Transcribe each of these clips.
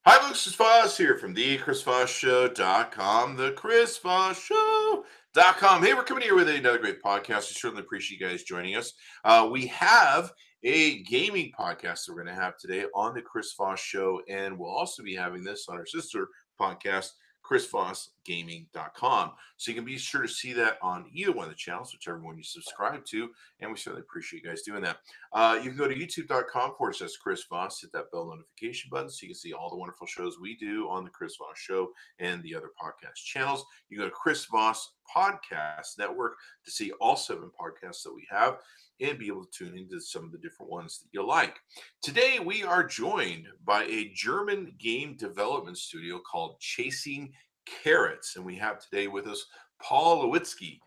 Hi, folks. Chris Voss here from the ChrisVossShow.com, the ChrisVossShow.com. Hey, we're coming here with another great podcast. We certainly appreciate you guys joining us. We have a gaming podcast that we're going to have today on the Chris Voss Show, and we'll also be having this on our sister podcast, ChrisVossGaming.com. So you can be sure to see that on either one of the channels, whichever one you subscribe to, and we certainly appreciate you guys doing that. You can go to youtube.com/Chris Voss, hit that bell notification button so you can see all the wonderful shows we do on the Chris Voss Show and the other podcast channels. You go to Chris Voss Podcast Network to see all 7 podcasts that we have and be able to tune into some of the different ones that you like. Today, we are joined by a German game development studio called Chasing Carrots, and we have today with us Paul Lawitzki.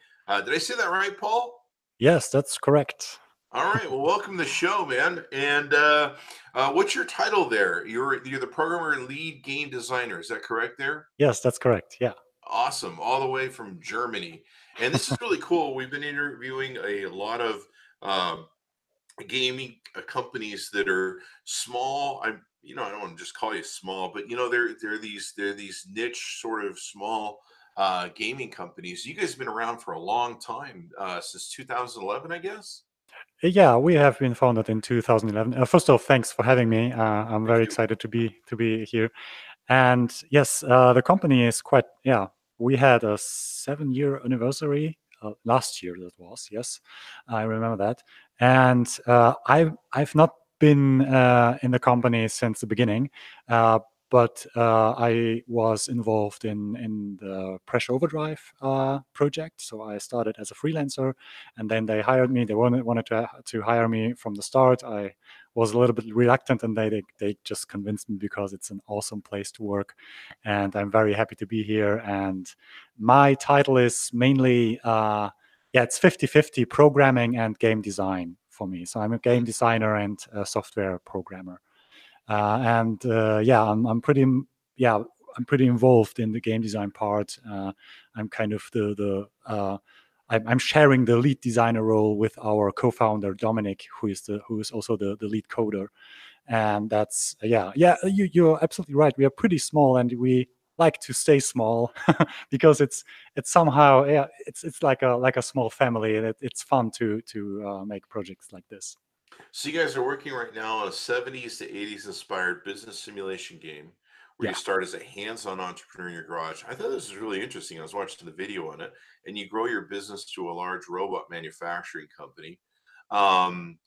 Did I say that right, Paul? Yes, that's correct. All right. Well, welcome to the show, man. And what's your title there? You're the programmer and lead game designer. Is that correct there? Yes, that's correct. Yeah. Awesome. All the way from Germany. And this is really cool. We've been interviewing a lot of gaming companies that are small. I don't want to just call you small, but they're these niche sort of small gaming companies. You guys have been around for a long time, since 2011, I guess. Yeah, we have been founded in 2011. First off, thanks for having me. I'm very excited to be here. And yes, the company is quite. Yeah, we had a 7-year anniversary last year. That was, yes, I remember that. And I've not been in the company since the beginning. But I was involved in the Pressure Overdrive project. So I started as a freelancer, and then they hired me. They wanted to hire me from the start. I was a little bit reluctant, and they just convinced me because it's an awesome place to work, and I'm very happy to be here. And my title is mainly, it's 50-50 programming and game design for me. So I'm a game designer and a software programmer. I'm pretty involved in the game design part. I'm kind of I'm sharing the lead designer role with our co-founder Dominic, who is also the lead coder. And that's you're absolutely right. We are pretty small, and we like to stay small because it's somehow it's like a small family, and it's fun to make projects like this. So you guys are working right now on a 70s to 80s inspired business simulation game where you start as a hands-on entrepreneur in your garage. I thought this was really interesting. I was watching the video on it, and you grow your business to a large robot manufacturing company. And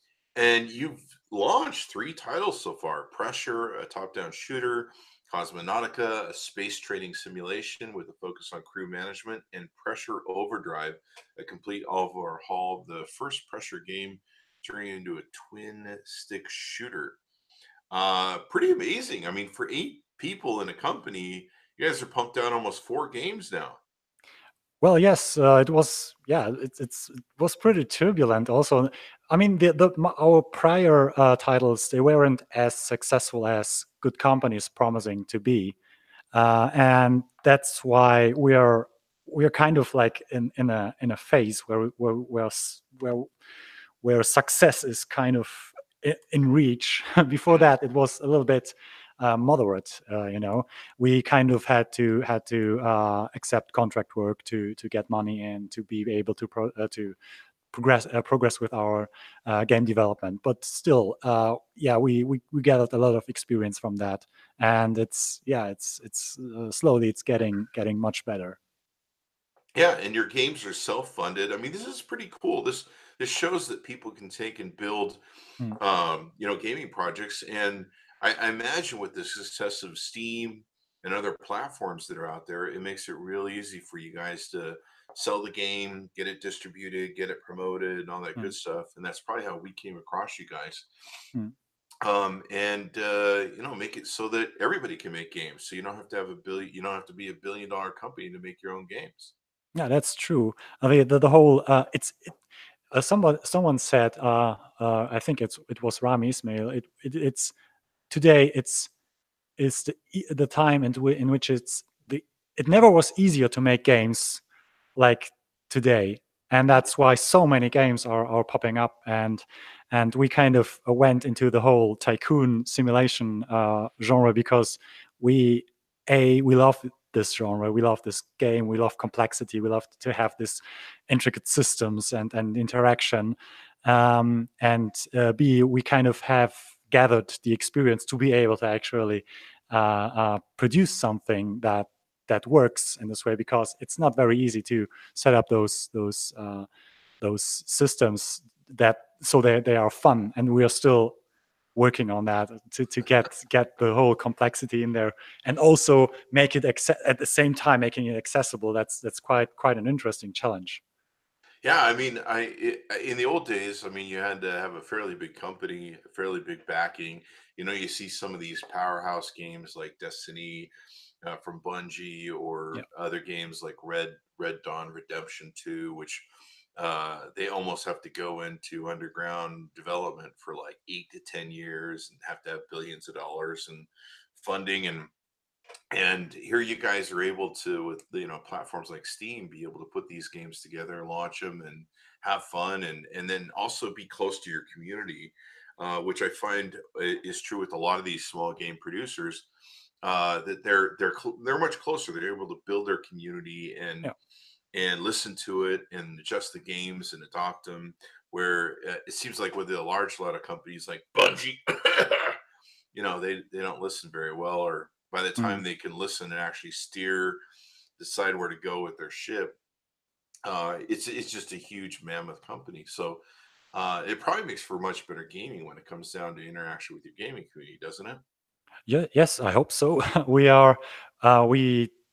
you've launched 3 titles so far: Pressure, a top-down shooter; Cosmonautica, a space trading simulation with a focus on crew management; and Pressure Overdrive, a complete overhaul of the first Pressure game, turning into a twin stick shooter. Pretty amazing. I mean, for 8 people in a company, you guys are pumped out almost 4 games now. Well, yes, it was. Yeah, it was pretty turbulent. Also, I mean, our prior titles, they weren't as successful as good companies promising to be, and that's why we're kind of like in a phase where success is kind of in reach. Before that, it was a little bit moderate. We kind of had to accept contract work to get money in, to be able to progress with our game development. But still, we gathered a lot of experience from that, and it's slowly it's getting much better. Yeah, and your games are self-funded. I mean, this is pretty cool. This shows that people can take and build, gaming projects. And I imagine with the success of Steam and other platforms that are out there, it makes it really easy for you guys to sell the game, get it distributed, get it promoted, and all that good stuff. And that's probably how we came across you guys. Make it so that everybody can make games. So you don't have to have you don't have to be a $1 billion company to make your own games. Yeah, that's true. I mean, the whole someone said, I think it was Rami Ismail. It's today. It's the time in which it never was easier to make games like today, and that's why so many games are popping up, and And we kind of went into the whole tycoon simulation genre because we we love this genre, we love this game, we love complexity, we love to have this intricate systems and interaction, and B, we kind of have gathered the experience to be able to actually produce something that works in this way, because it's not very easy to set up those systems that so they are fun, and we are still working on that to get the whole complexity in there, and also make it at the same time making it accessible. That's quite an interesting challenge. Yeah, I mean, in the old days, I mean, you had to have a fairly big company, a fairly big backing. You know, you see some of these powerhouse games like Destiny from Bungie, Yeah, or other games like Red Dawn Redemption 2, which they almost have to go into underground development for like 8 to 10 years and have to have billions of dollars in funding. And here you guys are able to, with platforms like Steam, be able to put these games together, launch them, and have fun, and then also be close to your community, which I find is true with a lot of these small game producers. That they're much closer. They're able to build their community yeah. and listen to it and adjust the games and adopt them. Where it seems like with a lot of companies like Bungie, they don't listen very well, or by the Mm. time they can listen and actually decide where to go with their ship, it's just a huge mammoth company. So it probably makes for much better gaming when it comes down to interaction with your gaming community, doesn't it? Yeah, yes, I hope so. We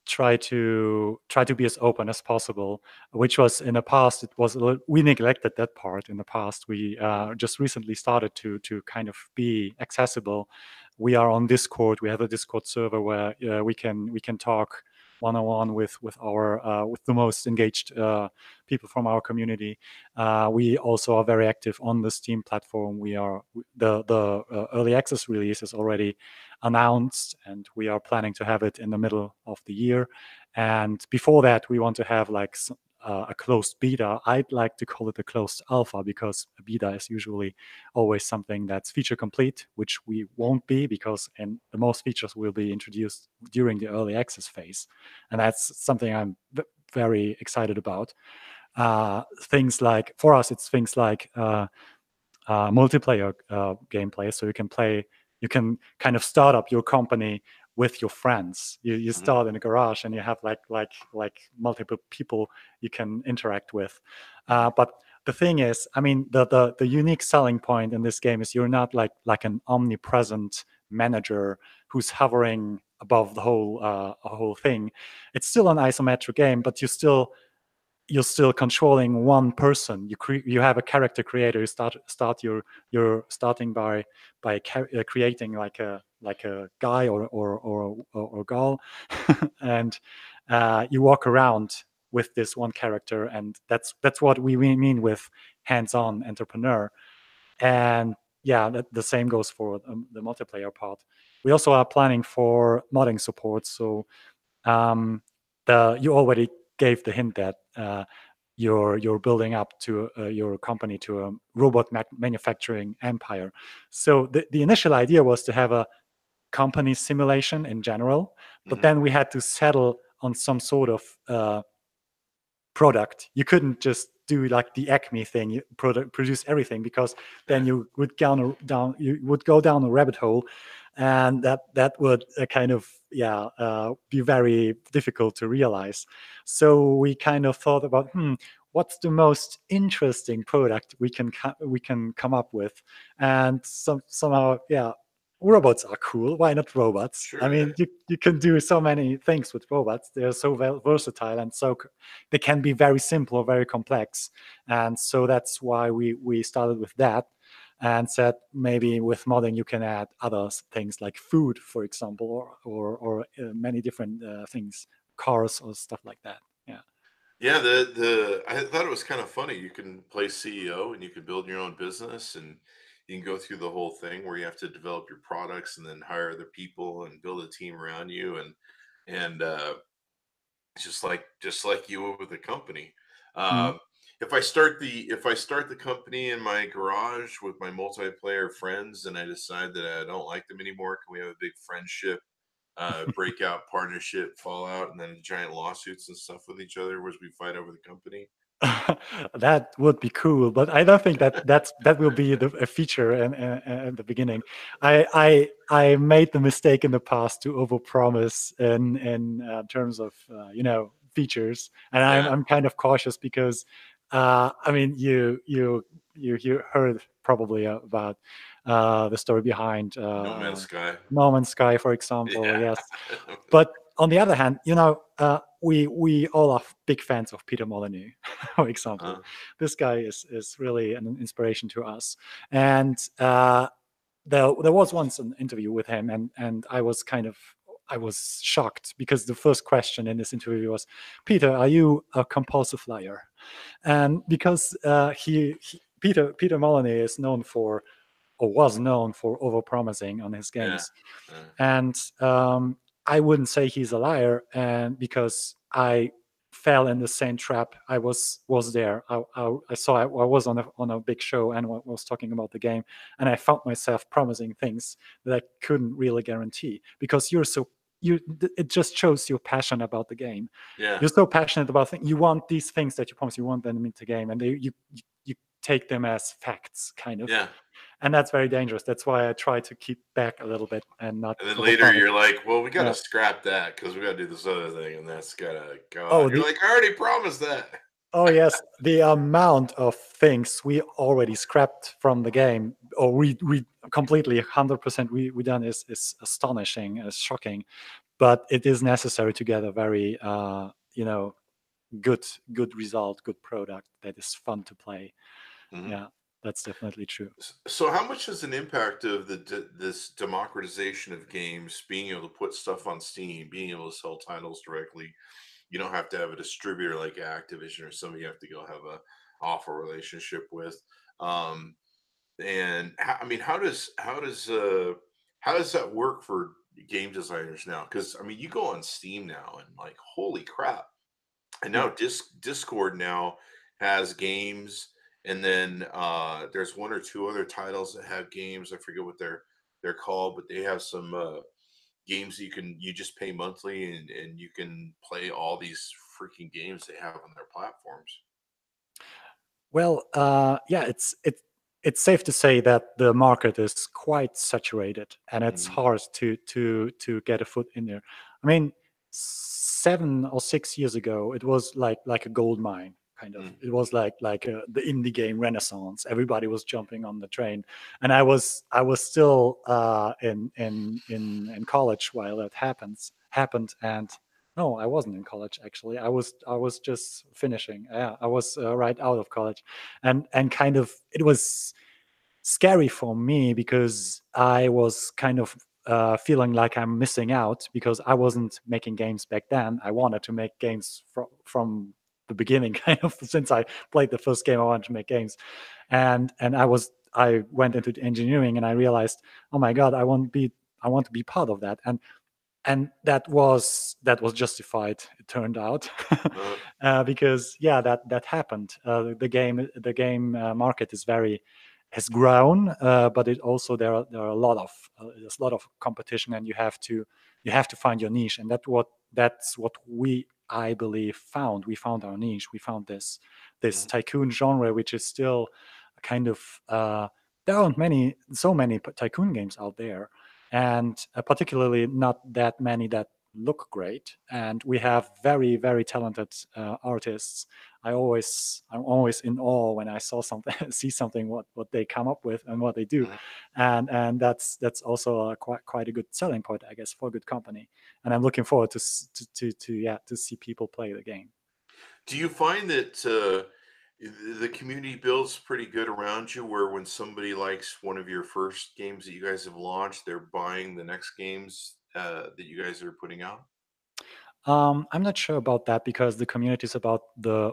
try to be as open as possible, which was in the past. It was we neglected that part in the past. We Mhm. just recently started to kind of be accessible. We are on Discord. We have a Discord server where we can talk one on one with the most engaged people from our community. We also are very active on the Steam platform. The early access release is already announced, and we are planning to have it in the middle of the year. And before that, we want to have like a closed beta. I'd like to call it a closed alpha, because a beta is usually always something that's feature complete, which we won't be, because and the most features will be introduced during the early access phase, and that's something I'm very excited about. Things like, for us, it's things like multiplayer gameplay. So you can kind of start up your company with your friends. You Mhm. start in a garage, and you have like multiple people you can interact with. Mhm. But the thing is, I mean, the unique selling point in this game is you're not like an omnipresent manager who's hovering above the whole thing. It's still an isometric game, but you're still controlling one person. You have a character creator. You start you're starting by creating like a guy or girl, and you walk around with this one character, and that's what we mean with hands-on entrepreneur. And yeah, the same goes for the multiplayer part. We also are planning for modding support. So um, you already gave the hint that you're building up to your company to a robot manufacturing empire. So the initial idea was to have a company simulation in general, but Mhm. then we had to settle on some sort of product. You couldn't just do like the Acme thing, produce everything, because then you would go down a rabbit hole, and that would kind of be very difficult to realize. So we kind of thought about, what's the most interesting product we can come up with, and somehow, yeah, robots are cool. Why not robots? I Sure. mean, you can do so many things with robots. They're so versatile, and they can be very simple or very complex. And so that's why we started with that, and said maybe with modding you can add other things like food, for example, or many different things, cars or stuff like that. Yeah. Yeah, the I thought it was kind of funny. You can play CEO and you can build your own business, and you can go through the whole thing where you have to develop your products and then hire other people and build a team around you, and it's just like you would with a company. Mhm. Um, if I start the company in my garage with my multiplayer friends and I decide that I don't like them anymore, can we have a big friendship, breakout, partnership, fallout, and then giant lawsuits and stuff with each other as we fight over the company? That would be cool, but I don't think that will be a feature in the beginning. I made the mistake in the past to overpromise in terms of features, and Yeah, I'm kind of cautious because I mean you heard probably about the story behind No Man's Sky. No Man's Sky, for example. Yeah. Yes, but on the other hand, we all are big fans of Peter Molyneux, for example. uh, This guy is really an inspiration to us. And there was once an interview with him, and I was shocked because the first question in this interview was, "Peter, are you a compulsive liar?" And because Peter Molyneux is known for, or was known for, overpromising on his yeah. games. And I wouldn't say he's a liar, and because I fell in the same trap. I was there. I saw I was on a big show and was talking about the game, and I found myself promising things that I couldn't really guarantee because it just shows your passion about the game. Yeah. You're so passionate about things. You want these things that you promise. You want them into the game, and you take them as facts, kind of. Yeah. And that's very dangerous. That's why I try to keep back a little bit and not And then later overpromise. you're like, well, we got to Yeah. scrap that because we got to do this other thing, and that's got to go Oh, on. You're like, I already promised that. oh yes, the amount of things we already scrapped from the game, or we completely 100% we done is astonishing, is shocking, but it is necessary to get a very good result, good product that is fun to play. Mhm. Yeah, that's definitely true. So, how much is an impact of this democratization of games, being able to put stuff on Steam, being able to sell titles directly? You don't have to have a distributor like Activision or somebody you have to go have a offer relationship with. Um, and I mean, how does that work for game designers now? Because I mean, you go on Steam now and like, holy crap! And Yeah. now Discord now has games, and then there's one or two other titles that have games. I forget what they're called, but they have some games that you just pay monthly, and you can play all these freaking games they have on their platforms. Well, yeah, it's safe to say that the market is quite saturated, and it's Mhm, hard to get a foot in there. I mean, 7 or 6 years ago, it was like a gold mine, kind of. mm, It was like the indie game renaissance. Everybody was jumping on the train, and I was still in college while that happened, and no, I wasn't in college actually. I was just finishing. Yeah, I was right out of college, and kind of it was scary for me because I was kind of feeling like I'm missing out because I wasn't making games back then. I wanted to make games from the beginning, kind of since I played the first game. I wanted to make games, and I went into engineering and I realized, oh my god, I want to be part of that, and that was justified, it turned out. uh, Because yeah, that happened. The game market has grown, but it also there are a lot of there's a lot of competition, and you have to find your niche, and that's what I believe we found our niche. We found this mhm, tycoon genre, which is still kind of there aren't so many tycoon games out there, and particularly not that many that look great. And we have very, very talented artists. I'm always in awe when I saw something, see something, what they come up with and what they do, mhm. and that's also quite a good selling point, I guess, for a good company. And I'm looking forward to see people play the game. Do you find that the community builds pretty good around you, where when somebody likes one of your first games that you guys have launched, they're buying the next games that you guys are putting out? I'm not sure about that because the communities about uh,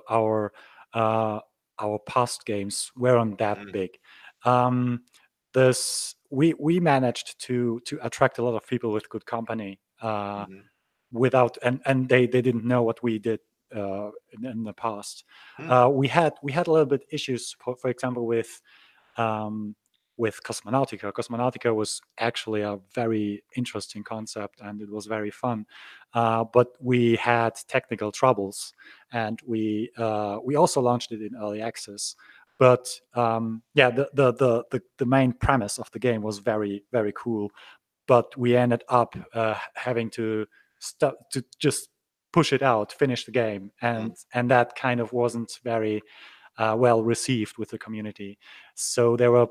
our past games weren't that Mm, big. Um, this we managed to attract a lot of people with good company mhm, without, and they didn't know what we did in the past. Hmm. We had a little bit issues, for example, um, with Cosmonautica. Cosmonautica was actually a very interesting concept, and it was very fun. But we had technical troubles, and we also launched it in early access. But yeah, the main premise of the game was very cool. But we ended up having to just push it out, finish the game, Hmm. and that kind of wasn't very well received with the community. So there were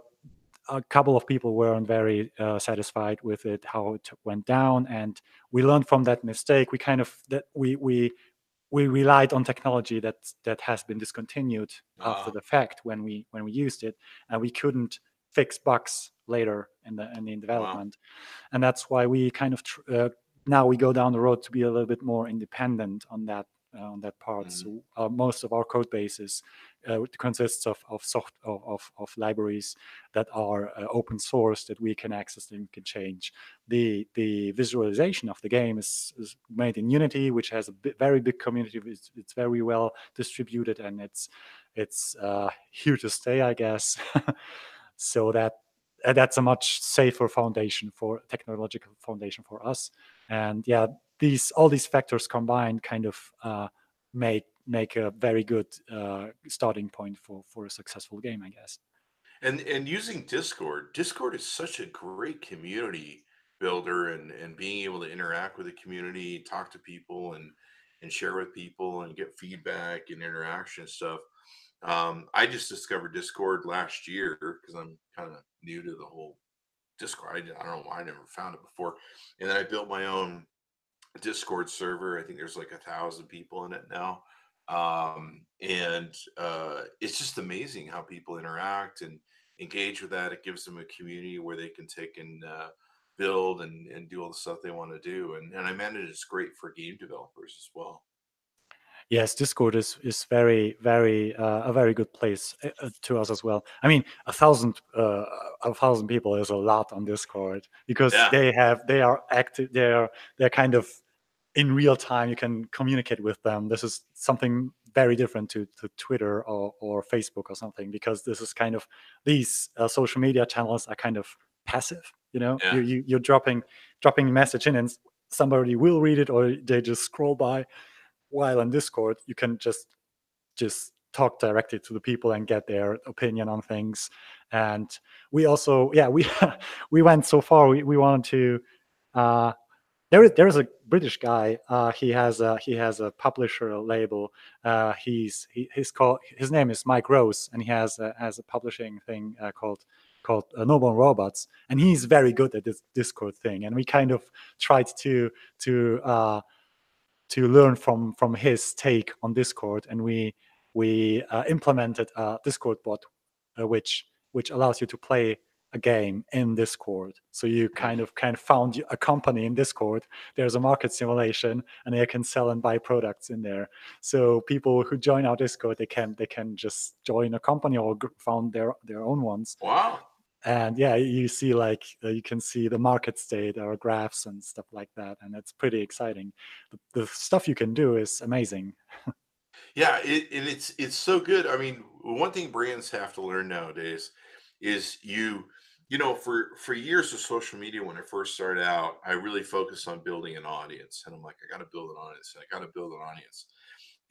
a couple of people weren't very satisfied with it, how it went down, and we learned from that mistake. We kind of that we relied on technology that has been discontinued after Ah. the fact when we used it, and we couldn't fix bugs later in the Wow. development. And that's why we kind of now we go down the road to be a little bit more independent on that part. Hmm. So most of our code bases consists of libraries that are open source, that we can access and can change. The visualization of the game is made in Unity, which has a very big community. It's very well distributed, and it's here to stay, I guess. So that's a much safer foundation for technological foundation for us. And yeah, all these factors combined kind of make a very good starting point for a successful game, I guess. And using Discord is such a great community builder, and being able to interact with the community, talk to people, and share with people, and get feedback and interaction and stuff. I just discovered Discord last year because I'm kind of new to the whole Discord. I don't know why I never found it before. And then I built my own Discord server. I think there's like 1,000 people in it now. And it's just amazing how people interact and engage with that. It gives them a community where they can take and build and do all the stuff they want to do. And I imagine it's great for game developers as well. Yes, Discord is very a very good place to us as well. I mean, 1,000 people is a lot on Discord, because Yeah. they are active. They're kind of in real time. You can communicate with them. This is something very different to Twitter or Facebook or something, because this is kind of these social media channels are kind of passive. You know, Yeah. you're dropping a message in, and somebody will read it, or they just scroll by. While on Discord, you can just talk directly to the people and get their opinion on things. And we also, yeah, we we went so far. We wanted to. There is a British guy. He has a publisher label. His name is Mike Rose, and he has a publishing thing called No More Robots, and he's very good at this Discord thing. And we kind of tried to to learn from his take on Discord, and we implemented a Discord bot, which allows you to play a game in Discord. So you kind of found a company in Discord. There's a market simulation, and they can sell and buy products in there. So people who join our Discord, they can just join a company or found their own ones. Wow. And yeah, you see, like you can see the market state or graphs and stuff like that, and it's pretty exciting. The stuff you can do is amazing. Yeah, and it's so good. I mean, one thing brands have to learn nowadays is for years of social media, when I first started out, I really focused on building an audience, and I'm like, I got to build an audience, and I got to build an audience.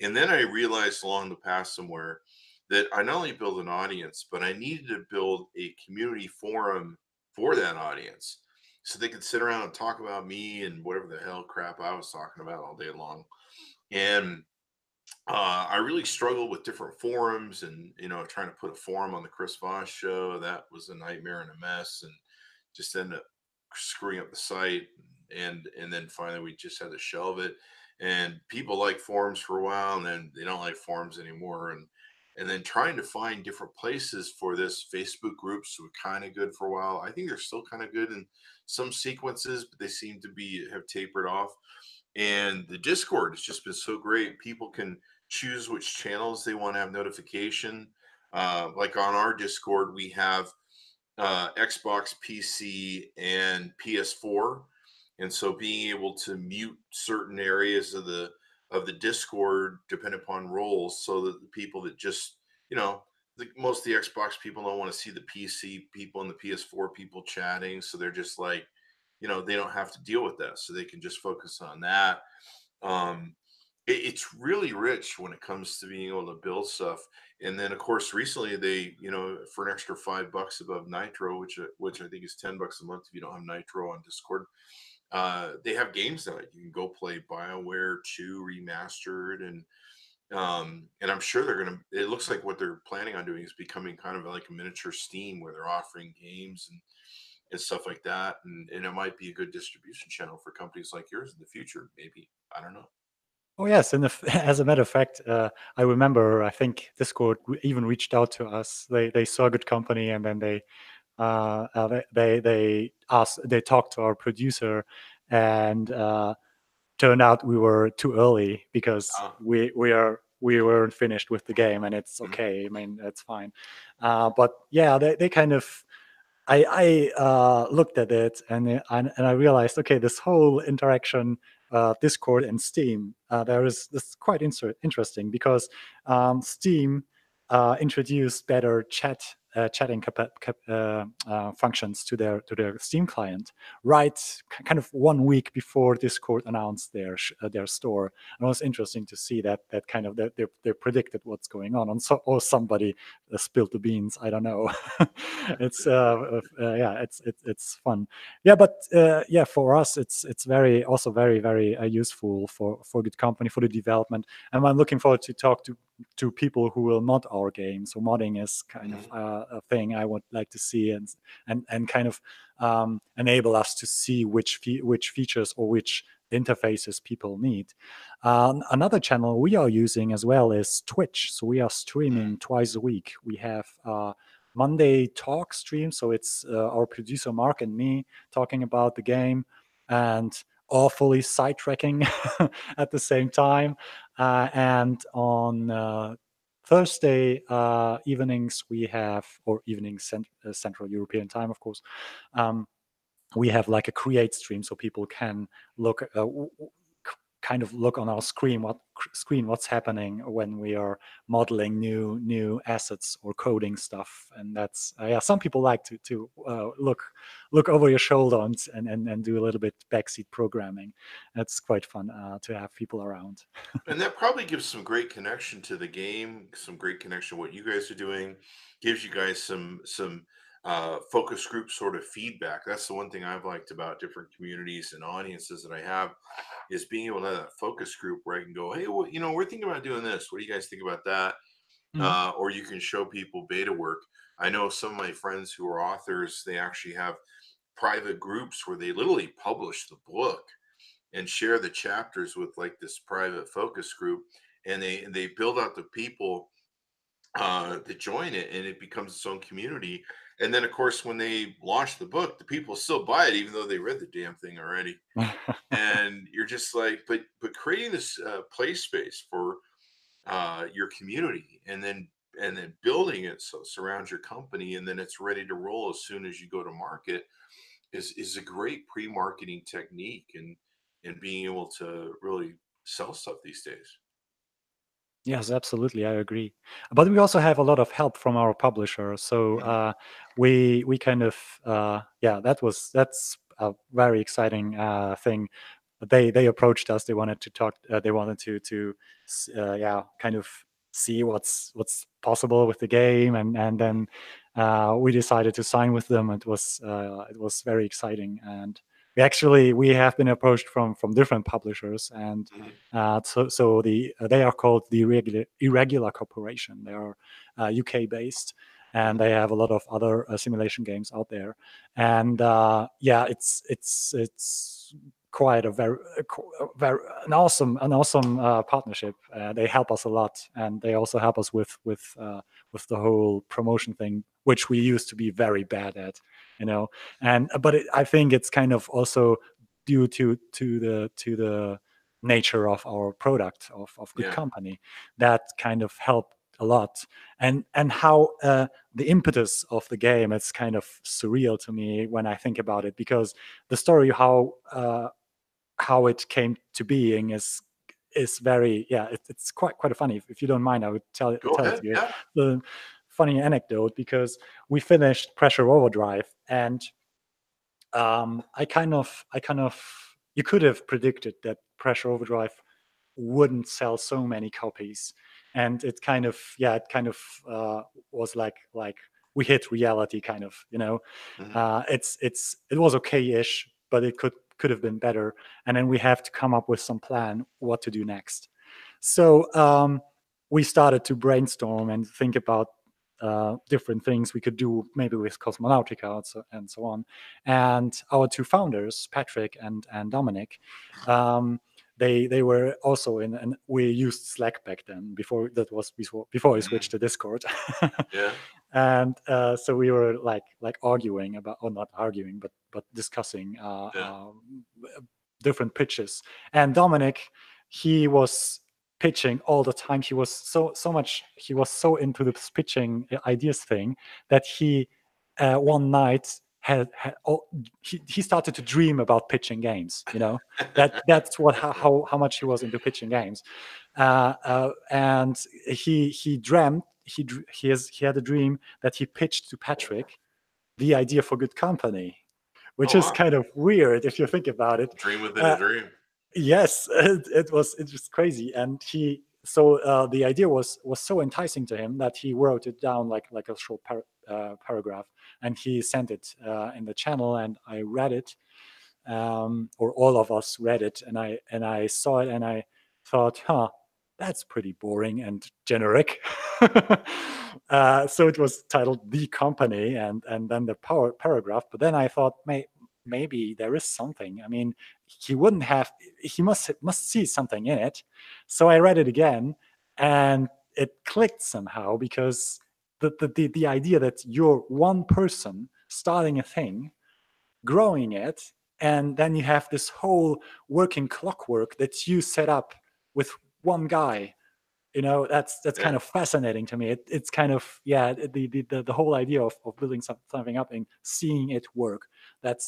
And then I realized along the path somewhere that I not only build an audience, but I needed to build a community forum for that audience, so they could sit around and talk about me and whatever the hell crap I was talking about all day long. And I really struggled with different forums, and trying to put a forum on the Chris Voss Show, that was a nightmare and a mess, and just ended up screwing up the site. And then finally we just had to shelve it. And people like forums for a while, and then they don't like forums anymore. And then trying to find different places for this. Facebook groups were kind of good for a while. I think they're still kind of good in some sequences, but they seem to be have tapered off. And the Discord has just been so great. People can choose which channels they want to have notification. Like on our Discord, we have Xbox, PC, and PS4, and so being able to mute certain areas of the Discord depend upon roles, so that the people that just, you know, most of the Xbox people don't want to see the PC people and the PS4 people chatting, so they're just like, they don't have to deal with that, so they can just focus on that. Um, it's really rich when it comes to being able to build stuff. And then, of course, recently they, for an extra $5 above Nitro, which I think is $10 a month if you don't have Nitro on Discord, they have games now. You can go play BioWare 2 remastered, and I'm sure they're gonna. It looks like what they're planning on doing is becoming kind of like a miniature Steam, where they're offering games and stuff like that, and it might be a good distribution channel for companies like yours in the future. Maybe, I don't know. Oh yes, and as a matter of fact, I remember. I think Discord even reached out to us. They saw a good company, and then they talked to our producer, and turned out we were too early because Ah, we weren't finished with the game, and it's mhm. okay. I mean, that's fine. But yeah, they kind of I looked at it, and I realized, okay, this whole interaction, Discord and Steam, there is this is quite interesting because Steam introduced better chatting functions to their Steam client, right? Kind of 1 week before Discord announced their store. And it was interesting to see that kind of they predicted what's going on, and or somebody spilled the beans. I don't know. It's yeah, it's fun. Yeah, but yeah, for us, it's very useful for good company, for the development, and I'm looking forward to talk to people who will mod our game. So modding is kind of Mhm. a thing I would like to see, and kind of enable us to see which features or which interfaces people need. Another channel we are using as well is Twitch. So we are streaming twice a week. We have Monday talk stream. So it's our producer Mark and me talking about the game, and awfully sidetracking at the same time. And on Thursday evenings we have, or evening Central European time, of course. Um, we have like a create stream, so people can look kind of look on our screen what's happening when we are modeling new assets or coding stuff. And that's yeah, some people like to look over your shoulder and do a little bit backseat programming. That's quite fun to have people around. And that probably gives some great connection to the game, some great connection to what you guys are doing, gives you guys some focus group sort of feedback. That's the one thing I've liked about different communities and audiences that I have, is being able to have that focus group where I can go, hey, well, we're thinking about doing this. What do you guys think about that? Mhm. Or you can show people beta work. I know some of my friends who are authors, they actually have private groups where they literally publish the book and share the chapters with like this private focus group, and they build out the people that join it, and it becomes its own community. And then, of course, when they launch the book, the people still buy it even though they read the damn thing already. And you're just like, but creating this play space for your community, and then building it so it surrounds your company, and then it's ready to roll as soon as you go to market, is a great pre-marketing technique, and being able to really sell stuff these days. Yes, absolutely, I agree. But we also have a lot of help from our publisher. So Mhm. we kind of yeah, that's a very exciting thing. They approached us. They wanted to talk. They wanted to yeah, kind of see what's possible with the game, and then we decided to sign with them. It was very exciting, and we have been approached from different publishers, and Mhm. they are called the Irregular Corporation. They are UK based, and Mhm. they have a lot of other simulation games out there. And yeah, it's quite a very an awesome partnership. They help us a lot, and they also help us with the whole promotion thing, which we used to be very bad at, you know. And but I think it's kind of also due to the nature of our product of good Yeah. company that kind of helped a lot. And how the impetus of the game, it's kind of surreal to me when I think about it, because the story how it came to being is very, it's quite funny. If you don't mind, I would tell it Go to ahead. you. Yeah. The funny anecdote, because we finished Pressure Overdrive, and you could have predicted that Pressure Overdrive wouldn't sell so many copies, and it was like we hit reality, kind of, Mhm. it was okay-ish, but it could have been better, and then we have to come up with some plan what to do next. So we started to brainstorm and think about different things we could do, maybe with Cosmonautica and so on. And our two founders, Patrick and Dominic, they were also in, and we used Slack back then. Before I Mhm. switched to Discord. Yeah. And so we were like arguing about, or not arguing, but discussing Yeah. different pitches. And Dominic, he was pitching all the time. He was so into this pitching ideas thing that he one night he started to dream about pitching games. That's how much he was into pitching games. And he dreamt he had a dream that he pitched to Patrick the idea for Good Company, which Oh is wow. kind of weird if you think about it. Dream within a dream. Yes, it was crazy, and the idea was so enticing to him that he wrote it down like a short paragraph, and he sent it in the channel, and I read it, or all of us read it, and I saw it, and I thought, that's pretty boring and generic. So it was titled The Company, and then the paragraph. But then I thought, maybe there is something. I mean, he must see something in it. So I read it again, and it clicked somehow, because the idea that you're one person starting a thing, growing it, and then you have this whole working clockwork that you set up with one guy. That's kind Yeah. of fascinating to me. It's kind of, the whole idea of building something up and seeing it work. That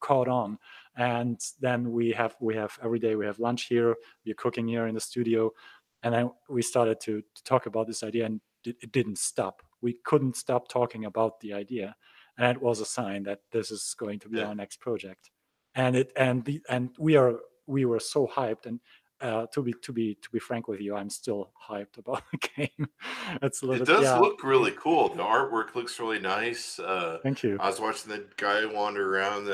caught on. And then we have every day we have lunch here, we're cooking here in the studio, and then we started to talk about this idea, and it didn't stop. We couldn't stop talking about the idea, and it was a sign that this is going to be Yeah. our next project. And we were so hyped. And to be frank with you, I'm still hyped about the game. It's a It little, does yeah. look really cool. The artwork looks really nice. Thank you. I was watching the guy wander around.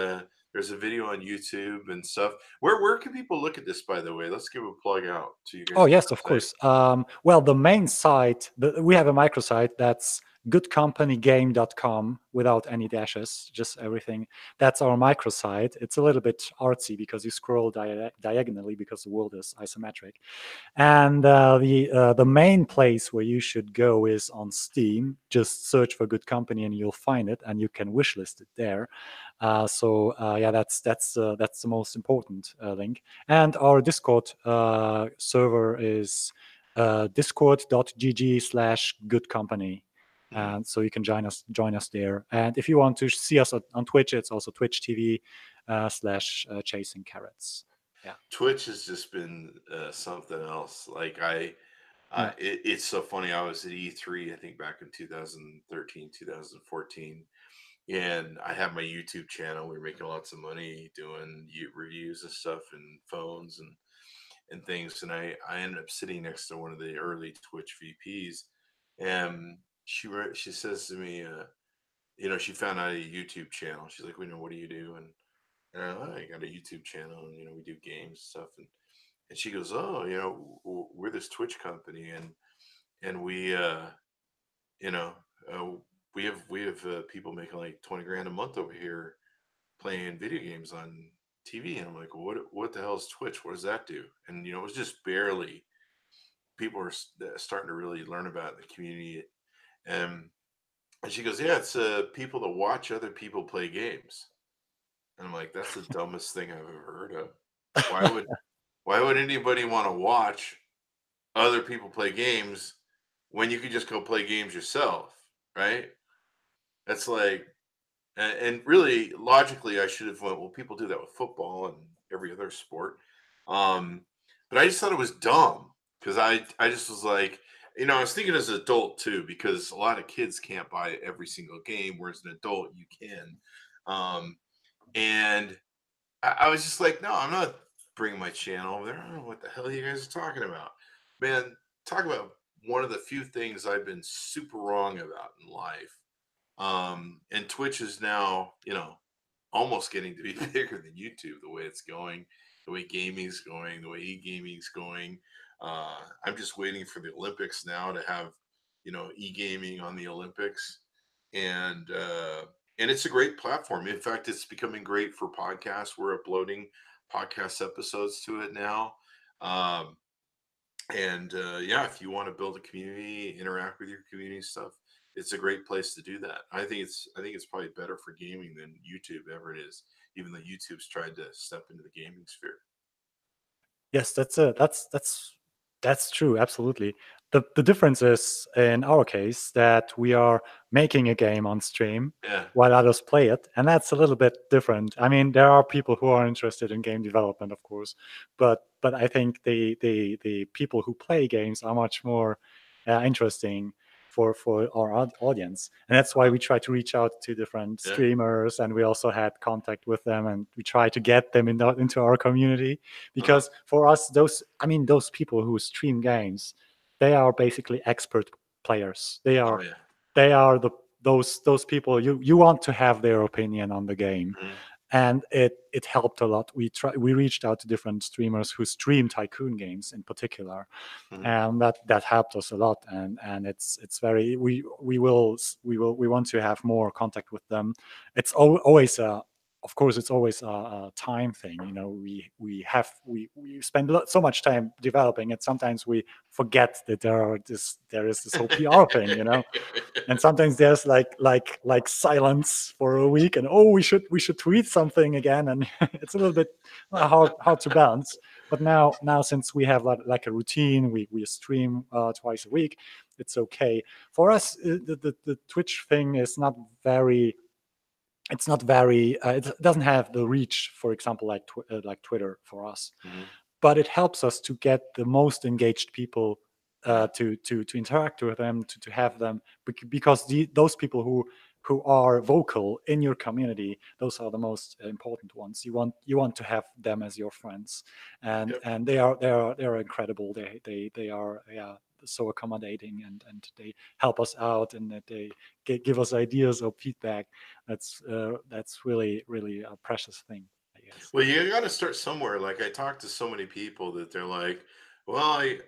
There's a video on YouTube and stuff. Where can people look at this, by the way? Let's give a plug out to you Oh, guys' yes, of website. course. Well, the main site, we have a microsite that's goodcompanygame.com, without any dashes, just everything. That's our microsite. It's a little bit artsy because you scroll diagonally, because the world is isometric. And the main place where you should go is on Steam. Just search for Good Company and you'll find it, and you can wishlist it there. Yeah, that's the most important link. And our Discord server is discord.gg/goodcompany. Mhm. And so you can join us there. And if you want to see us on Twitch, it's also Twitch TV /chasing carrots. Yeah. Twitch has just been something else. Like Yeah. it's so funny. I was at E3, I think back in 2013, 2014, and I have my YouTube channel. We were making lots of money doing reviews and stuff and phones and things. And I ended up sitting next to one of the early Twitch VPs, and she says to me, she found out a YouTube channel. She's like, "We know, what do you do?" And I got a YouTube channel, and we do games and stuff. And she goes, "Oh, we're this Twitch company, and we you know uh, we have people making like 20 grand a month over here playing video games on TV." And I'm like, "What the hell is Twitch? What does that do?" And it was just barely people are starting to really learn about it in the community. And she goes, "Yeah, it's people that watch other people play games." And I'm like, "That's the dumbest thing I've ever heard of. Why would why would anybody want to watch other people play games when you could just go play games yourself, right?" That's like, and really logically, I should have went, well, people do that with football and every other sport. But but I just thought it was dumb because I just was like, I was thinking as an adult too, because a lot of kids can't buy every single game, whereas an adult you can. Um, and I was just like, no, I'm not bringing my channel over there. I don't know what the hell you guys are talking about. Man, talk about one of the few things I've been super wrong about in life. And Twitch is now, almost getting to be bigger than YouTube, the way it's going, the way gaming's going, the way e-gaming's going. I'm just waiting for the Olympics now to have, e-gaming on the Olympics. And and it's a great platform. In fact, it's becoming great for podcasts. We're uploading podcast episodes to it now. Um, and yeah, if you want to build a community, interact with your community stuff, it's a great place to do that. I think it's probably better for gaming than YouTube ever it is, even though YouTube's tried to step into the gaming sphere. Yes, that's true. Absolutely. The difference is in our case that we are making a game on stream Yeah. while others play it, and that's a little bit different. I mean, there are people who are interested in game development, of course, but I think the people who play games are much more interesting for our audience, and that's why Uh-huh. we try to reach out to different Yeah. streamers, and we also had contact with them, and we try to get them into our community, Uh-huh. because for us, those people who stream games, they are basically expert players. They Oh are yeah. they are those people you want to have their opinion on the game. Mhm. And it helped a lot. We reached out to different streamers who stream tycoon games in particular, Mhm. and that helped us a lot. And it's very we want to have more contact with them. It's always a Of course, it's always a time thing. We spend so much time developing it. Sometimes we forget that there is this whole PR thing, and sometimes there's like silence for a week, and we should tweet something again, and it's a little bit hard to balance. But now since we have like a routine, we stream twice a week, it's okay for us. The Twitch thing is not very it's not very it doesn't have the reach, for example, like Twitter for us, Mhm. but it helps us to get the most engaged people, Yeah. to interact with them, to have them, because those people who are vocal in your community, those are the most important ones. You want to have them as your friends, and Yep. they are incredible. They are, yeah, so accommodating, and they help us out, and that they give us ideas or feedback. That's really really a precious thing, I guess. Well, you got to start somewhere. Like I talked to so many people that they're like, "Well, I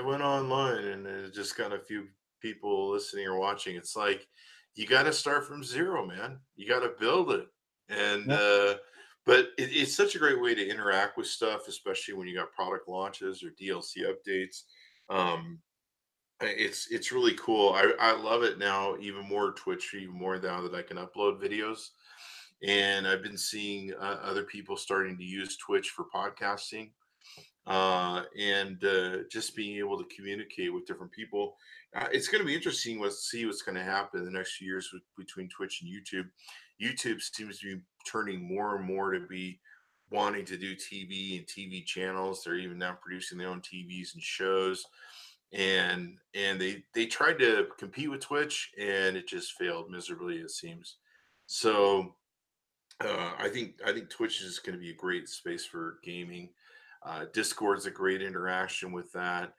went online and just got a few people listening or watching." It's like you got to start from zero, man. You got to build it, and Yeah. but it's such a great way to interact with stuff, especially when you got product launches or DLC updates. Um, it's really cool. I love it now even more. Twitch even more now that I can upload videos, and I've been seeing other people starting to use Twitch for podcasting, and just being able to communicate with different people. It's going to be interesting to see what's going to happen in the next few years between Twitch and YouTube. YouTube seems to be turning more and more to be wanting to do TV and TV channels. They're even now producing their own TVs and shows, and they tried to compete with Twitch, and it just failed miserably, it seems. So I think Twitch is going to be a great space for gaming. Discord's a great interaction with that.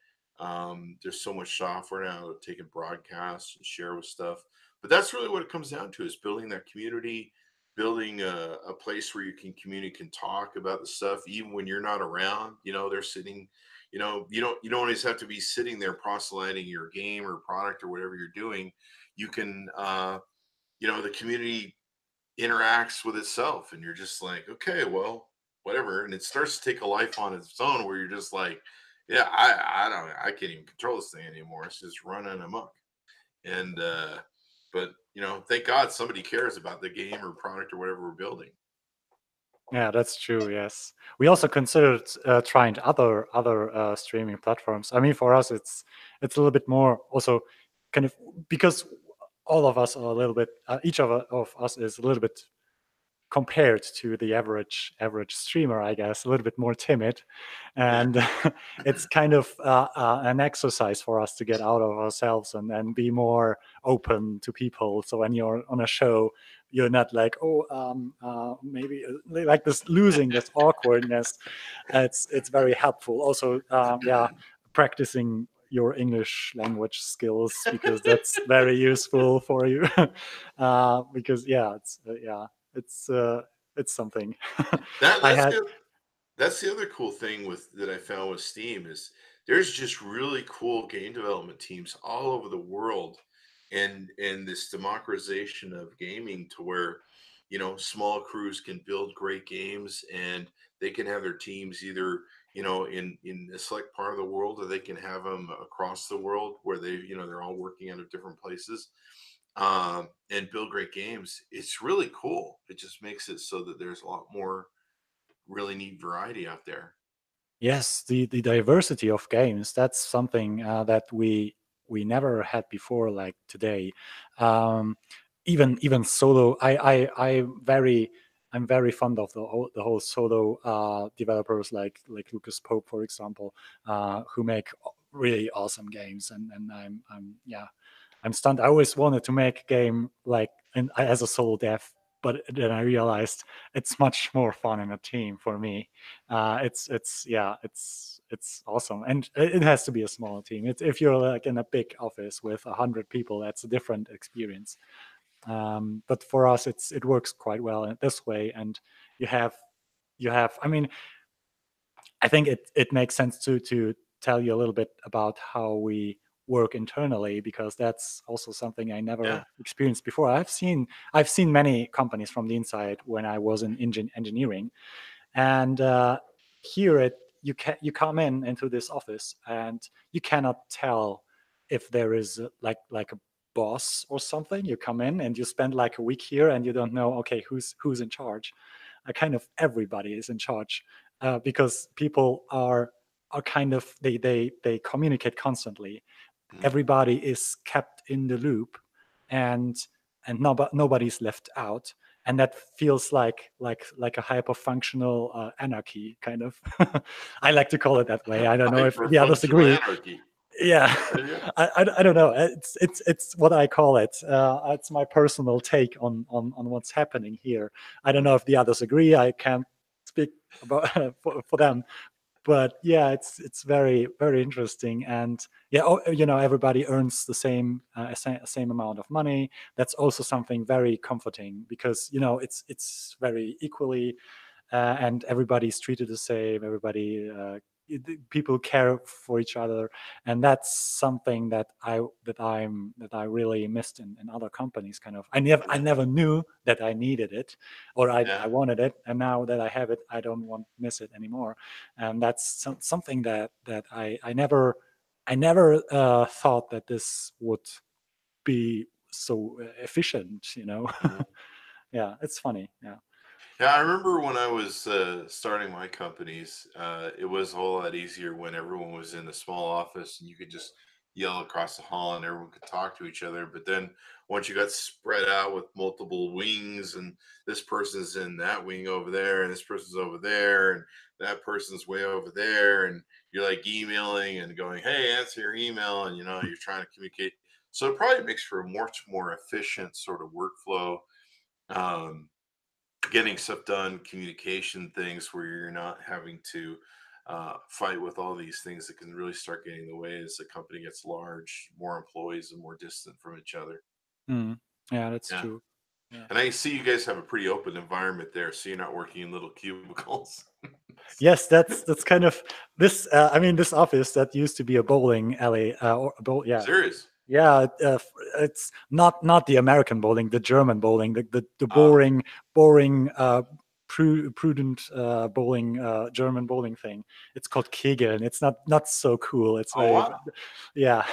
There's so much software now that take and broadcast and share with stuff. But that's really what it comes down to: is building that community, building a place where you can communicate, can talk about the stuff, even when you're not around. They're sitting. You don't always have to be sitting there proselyting your game or product or whatever you're doing. You can, the community interacts with itself, and you're just like, okay, well, whatever, and it starts to take a life on its own, where you're just like, yeah, I can't even control this thing anymore. It's just running amok. And but thank God somebody cares about the game or product or whatever we're building. Yeah, that's true. Yes, we also considered trying other streaming platforms. I mean, for us, it's a little bit more also kind of, because all of us are a little bit. Each of us is a little bit compared to the average streamer, I guess, a little bit more timid, and it's kind of an exercise for us to get out of ourselves and be more open to people. So when you're on a show, you're not like, maybe like this, losing this awkwardness. It's very helpful. Also, practicing your English language skills, because that's very useful for you. Because it's something. That I that's had the that's the other cool thing that I found with Steam is there's just really cool game development teams all over the world, and this democratization of gaming to where small crews can build great games, and they can have their teams either in a select part of the world, or they can have them across the world where they're all working out of different places, and build great games. It's really cool. It just makes it so that there's a lot more really neat variety out there. Yes, the diversity of games, that's something that we never had before, like today. Um, even solo, I'm very fond of the whole solo developers, like Lucas Pope, for example, who make really awesome games, and I'm stunned. I always wanted to make a game like as a solo dev, but then I realized it's much more fun in a team for me. It's awesome, and it has to be a small team. It's, if you're like in a big office with 100 people, that's a different experience. But for us, it works quite well in this way, and you have I mean, I think it makes sense to tell you a little bit about how we work internally, because that's also something I Yeah. never experienced before. I've seen many companies from the inside when I was in engineering, and here you come into this office, and you cannot tell if there is like a boss or something. You come in and you spend like a week here, and you don't know, okay, who's in charge. Kind of everybody is in charge, because people are kind of, they communicate constantly. Mhm. Everybody is kept in the loop, and nobody's left out, and that feels like a hyper functional anarchy, kind of. I like to call it that way. I don't know if Hyper the others functional agree. anarchy. Yeah. Yeah. I don't know, it's what I call it. It's my personal take on what's happening here. I don't know if the others agree. I can't speak about for them, but yeah, it's very very interesting. And yeah, everybody earns the same amount of money. That's also something very comforting, because it's very equally, and everybody's treated the same. People care for each other, and that's something that I really missed in other companies. Kind of, I Yeah. never knew that I needed it, or I Yeah. wanted it, and now that I have it, I don't want miss it anymore. And that's something that I never thought that this would be so efficient. Mhm. Yeah, it's funny. Yeah. Yeah, I remember when I was starting my companies, it was a whole lot easier when everyone was in a small office and you could just yell across the hall and everyone could talk to each other. But then once you got spread out with multiple wings, and this person's in that wing over there, and this person's over there, and that person's way over there, and you're like emailing and going, "Hey, answer your email," and you're trying to communicate. So it probably makes for a much more efficient sort of workflow. Um, Getting stuff done, communication things where you're not having to fight with all these things that can really start getting in the way as the company gets large, more employees, and more distant from each other. Mm. Yeah, that's Yeah. true. Yeah. And I see you guys have a pretty open environment there, so you're not working in little cubicles. Yes, that's kind of this. I mean, this office that used to be a bowling alley, or a yeah, Serious. yeah. It's not the American bowling, the German bowling, the Ah, boring, prudent bowling, German bowling thing. It's called Kegeln. It's not so cool. It's oh, very, wow. yeah,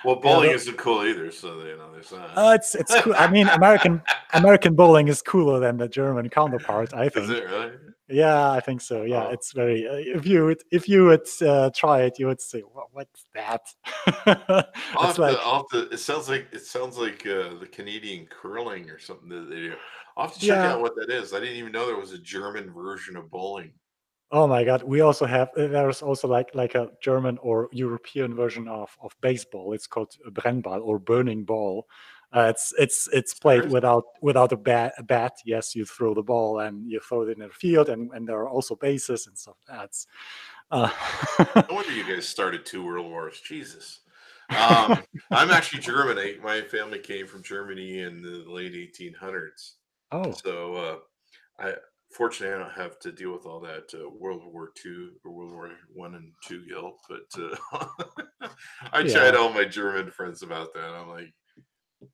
Well, yeah. bowling isn't cool either, so there's that. It's cool. I mean, American bowling is cooler than the German counterpart, I Is think. it really? Yeah, I think so. Yeah, Oh, it's very. If you would try it, you would say, "What's that?" It's like, I'll have to. It sounds like the Canadian curling or something that they do. I'll have to check yeah. out what that is. I didn't even know there was a German version of bowling. Oh my God, we also have. There's also like a German or European version of baseball. It's called Brennball or burning ball. It's played Serious? without a bat. Yes, you throw the ball and you throw it in the field, and there are also bases and stuff. That's uh, No wonder you guys started 2 world wars. Jesus. Um, I'm actually German. My family came from Germany in the late 1800s. oh So I fortunately I don't have to deal with all that World War II or World War I and II guilt. But I chat yeah. all my German friends about that. I'm like,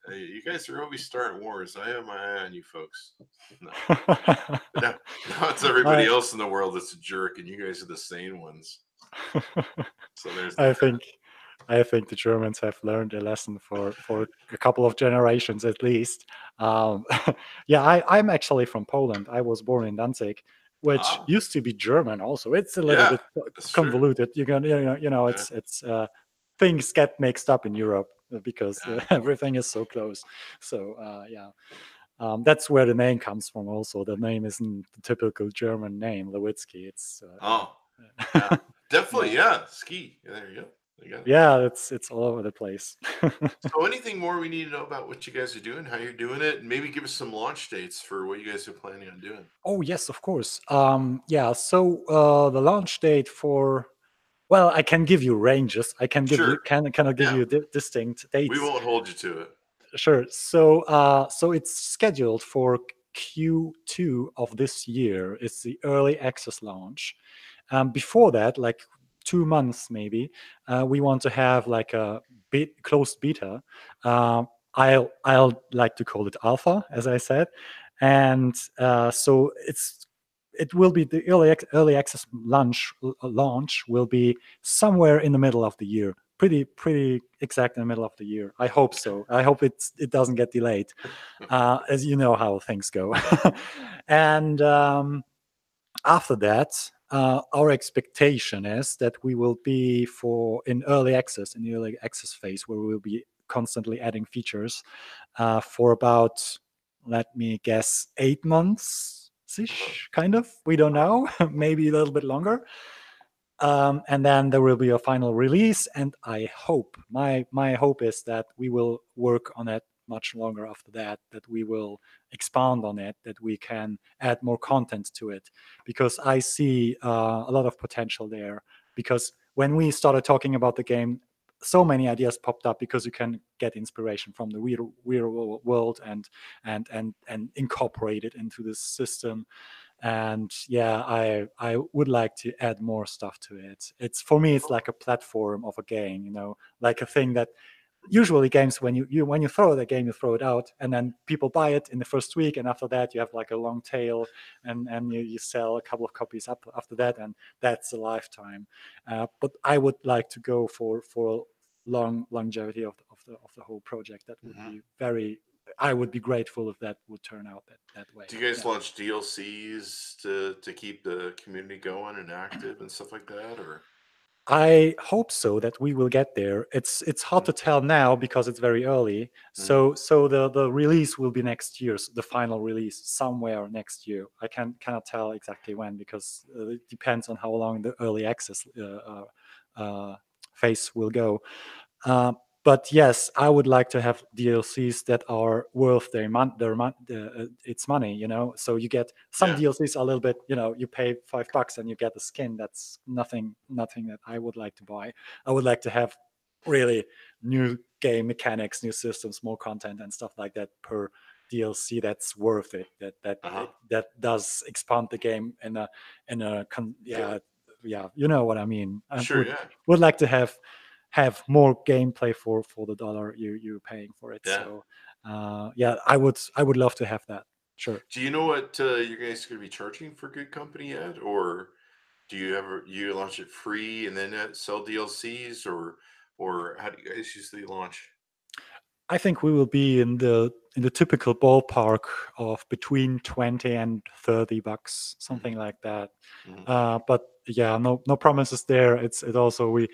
hey, you guys are always starting wars. I have my eye on you folks. No, but now it's everybody I else in the world that's a jerk, and you guys are the sane ones. So there's I that. think I think the Germans have learned a lesson for a couple of generations at least. Um, yeah, I'm actually from Poland. I was born in Danzig, which Ah, used to be German. Also, it's a little yeah, bit that's true. convoluted. Yeah, It's things get mixed up in Europe because yeah. everything is so close. So yeah, that's where the name comes from. Also, the name isn't the typical German name, Lawitzki. It's Oh, yeah. yeah, definitely. Yeah. Yeah, ski. Yeah, there you go. You got it. Yeah, it's all over the place. So anything more we need to know about what you guys are doing, how you're doing it, and maybe give us some launch dates for what you guys are planning on doing? Oh yes, of course. Yeah, so the launch date for, well, I can give you ranges. I can give you Sure. cannot give Yeah, you distinct we dates. won't hold you to it. Sure. So it's scheduled for Q2 of this year. It's the early access launch. Before that, like 2 months maybe, we want to have like a closed beta. I'll like to call it alpha, as I said, and so it will be the early access launch will be somewhere in the middle of the year, pretty exact in the middle of the year. I hope so. I hope it doesn't get delayed, as you know how things go. And after that, our expectation is that we will be in the early access phase, where we will be constantly adding features for about, let me guess, 8 months Uh-huh. ish, kind of. We don't Wow. know, maybe a little bit longer. And then there will be a final release, and I hope my hope is that we will work on it much longer after that, that we will expand on it, that we can add more content to it, because I see a lot of potential there. Because when we started talking about the game, so many ideas popped up, because you can get inspiration from the real world and incorporate it into the system. And yeah, I would like to add more stuff to it. It's, for me, it's like a platform of a game, like a thing that usually games, when when you throw the game, you throw it out, and then people buy it in the first week, and after that you have like a long tail, and you sell a couple of copies up after that, and that's a lifetime. But I would like to go for longevity of the whole project. That would Mhm. be very, I would be grateful if that would turn out that way. Do you guys Yeah. launch DLCs to keep the community going and active and stuff like that, or? I hope so, that we will get there. It's hard Mhm, to tell now because it's very early. mhm. So the release will be next year, the final release somewhere next year. I cannot tell exactly when, because it depends on how long the early access phase will go. Uh, but yes, I would like to have DLCs that are worth its money. So you get some Yeah. DLCs a little bit. You pay $5 and you get a skin. That's nothing that I would like to buy. I would like to have really new game mechanics, new systems, more content, and stuff like that per DLC. That's worth it. Uh-huh. That does expand the game Yeah. yeah, you know what I mean. I Sure, yeah. would like to have more gameplay for the dollar you're paying for it. Yeah. So yeah, I would love to have that. Sure. Do you know what you guys gonna be charging for Good Company yet? Or you launch it free and then sell DLCs, or how do you guys usually launch? I think we will be in the typical ballpark of between 20 and $30, Hmm. something like that. Hmm. But yeah, no promises there. It also we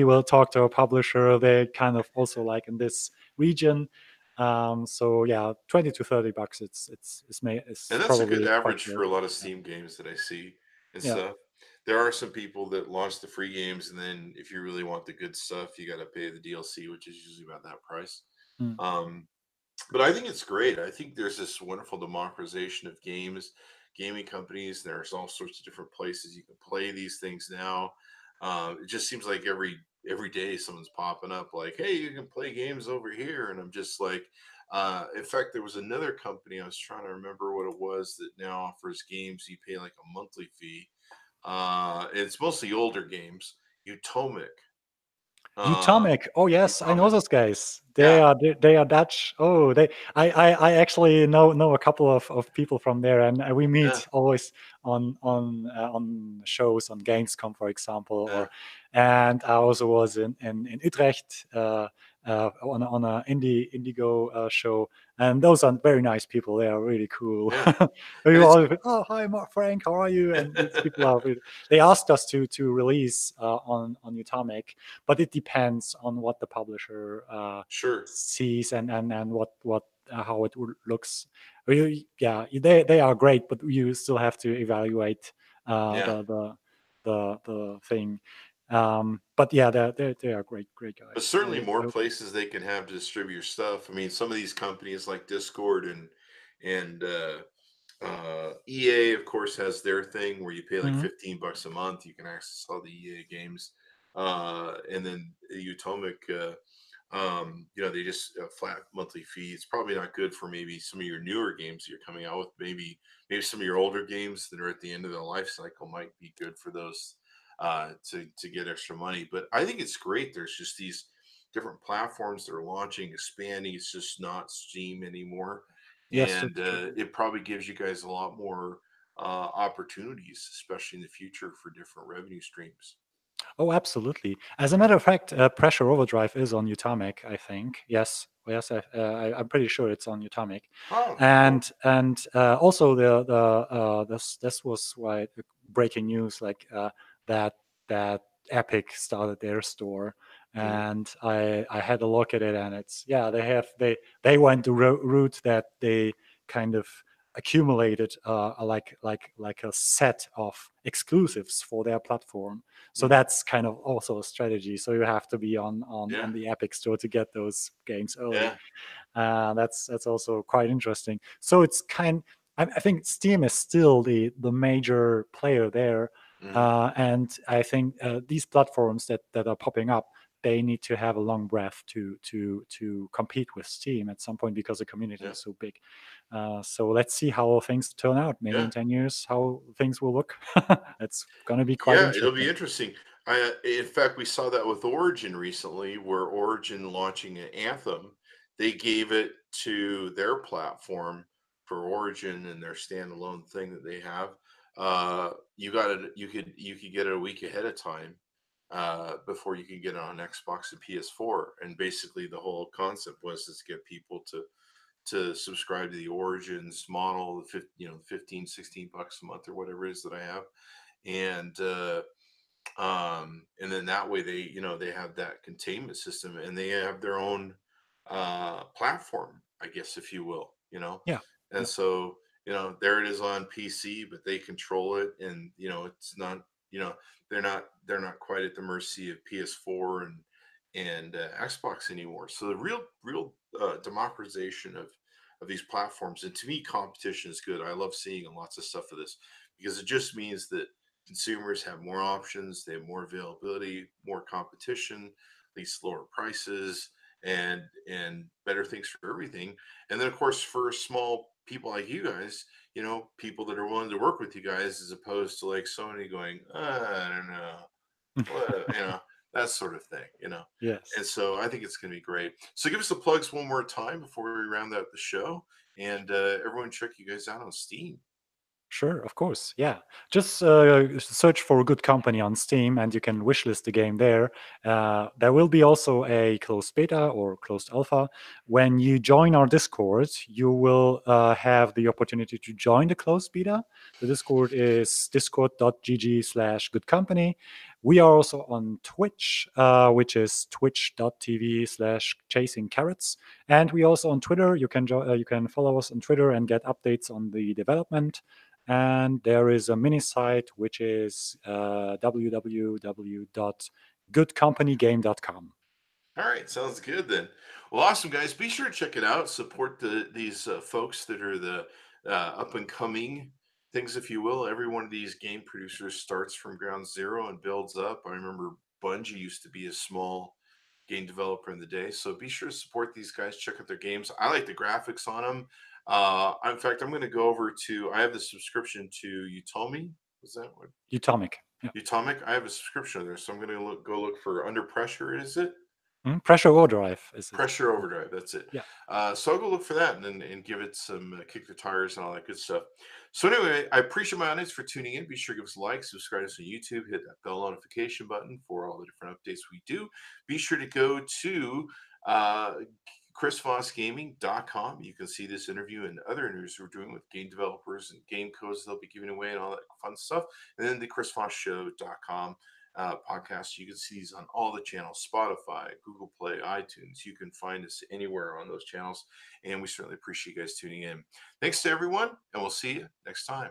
will talk to our publisher. They kind of also like in this region. So yeah, $20 to $30. It's And that's a good probably quite average fair. for a lot of Yeah, Steam games that I see and yeah. stuff. There are some people that launch the free games, and then if you really want the good stuff, you got to pay the DLC, which is usually about that price. Mm. Um, but I think it's great. I think there's this wonderful democratization of games, gaming companies. There's all sorts of different places you can play these things now. It just seems like every day someone's popping up like, "Hey, you can play games over here," and I'm just like, in fact, there was another company I was trying to remember what it was that now offers games. You pay like a monthly fee. It's mostly older games. Utomic. Uh, Utomic. Oh yes, I know Utomic. those guys. Yeah. They are Dutch. Oh, I actually know a couple of people from there, and we Yeah. meet always on shows on Gamescom, for example, Yeah. and I also was in Utrecht on a Indigo show, and those are very nice people. They are really cool. Yeah. We And were it's always, oh hi, Mark Frank, how are you? And these people are really, they asked us to release on Utomic, but it depends on what the publisher sure. sees and what how it looks. Yeah, they are great, but you still have to evaluate Yeah. the thing. But yeah, they are great But guys. certainly more places they can have to distribute your stuff. I mean, some of these companies like Discord and EA, of course, has their thing where you pay like Mhm. $15 a month. You can access all the EA games, and then Utomic. They just flat monthly fee. It's probably not good for maybe some of your newer games that you're coming out with. Maybe some of your older games that are at the end of their life cycle might be good for those to get extra money. But I think it's great. There's just these different platforms that are launching, expanding. It's just not Steam anymore, Yes, and that's true. it probably gives you guys a lot more opportunities, especially in the future, for different revenue streams. Oh, absolutely. As a matter of fact, Pressure Overdrive is on Utamic, I think. Yes, yes, I'm pretty sure it's on Utamic, Oh, cool. and also this was why breaking news like that that Epic started their store, Mhm. and I had a look at it, and it's yeah they went the route that they kind of accumulated like a set of exclusives for their platform, so Mhm. that's kind of also a strategy. So you have to be Yeah, on the Epic Store to get those games early. yeah. That's also quite interesting. So it's I think Steam is still the major player there, Mhm. and I think these platforms that are popping up, they need to have a long breath to compete with Steam at some point because the community Yeah, is so big. So let's see how things turn out. Maybe in yeah. 10 years, how things will look. It's going to be quite Yeah, it'll be interesting. interesting. In fact, we saw that with Origin recently, where Origin launching an Anthem, they gave it to their platform for Origin and their standalone thing that they have. You got it. You could get it a week ahead of time before you can get it on Xbox and PS4. And basically, the whole concept was to get people to subscribe to the Origins model, 15, $16 a month or whatever it is that I have, and then that way they have that containment system and they have their own platform, I guess, if you will, Yeah. and Yeah. so there it is on PC, but they control it, and it's not, they're not quite at the mercy of PS4 and Xbox anymore. So the real democratization of these platforms, and to me competition is good. I love seeing lots of stuff of this because it just means that consumers have more options, they have more availability, more competition, least lower prices, and better things for everything. And then of course for small people like you guys, people that are willing to work with you guys, as opposed to like Sony going, I don't know, what, that sort of thing. Yes. And so I think it's going to be great. So give us the plugs one more time before we round out the show, and everyone check you guys out on Steam. Sure, of course. Yeah. Just search for Good Company on Steam and you can wishlist the game there. There will be also a closed beta or closed alpha. When you join our Discord, you will have the opportunity to join the closed beta. The Discord is discord.gg/goodcompany. We are also on Twitch, which is twitch.tv/chasing carrots. And we also on Twitter. You can follow us on Twitter and get updates on the development. And there is a mini site which is www.goodcompanygame.com. All right, sounds good then. Well, awesome guys. Be sure to check it out. Support these folks that are the up and coming things, if you will. Every one of these game producers starts from ground zero and builds up. I remember Bungie used to be a small game developer in the day, so be sure to support these guys. Check out their games. I like the graphics on them. In fact, I'm going to go over to. I have the subscription to Utomi. Was that what? Utomic. Yeah. Utomic. I have a subscription there, so I'm going to go look for Under Pressure. Is it? Pressure Overdrive is it? Pressure Overdrive. That's it. Yeah. So I'll go look for that and give it some kick the tires and all that good stuff. So anyway, I appreciate my audience for tuning in. Be sure to give us a like, subscribe to us on YouTube, hit that bell notification button for all the different updates we do. Be sure to go to chrisvossgaming.com. You can see this interview and other interviews we're doing with game developers and game codes they'll be giving away and all that fun stuff. And then the chrisvossshow.com podcast. You can see these on all the channels: Spotify, Google Play, iTunes. You can find us anywhere on those channels. And we certainly appreciate you guys tuning in. Thanks to everyone, and we'll see you next time.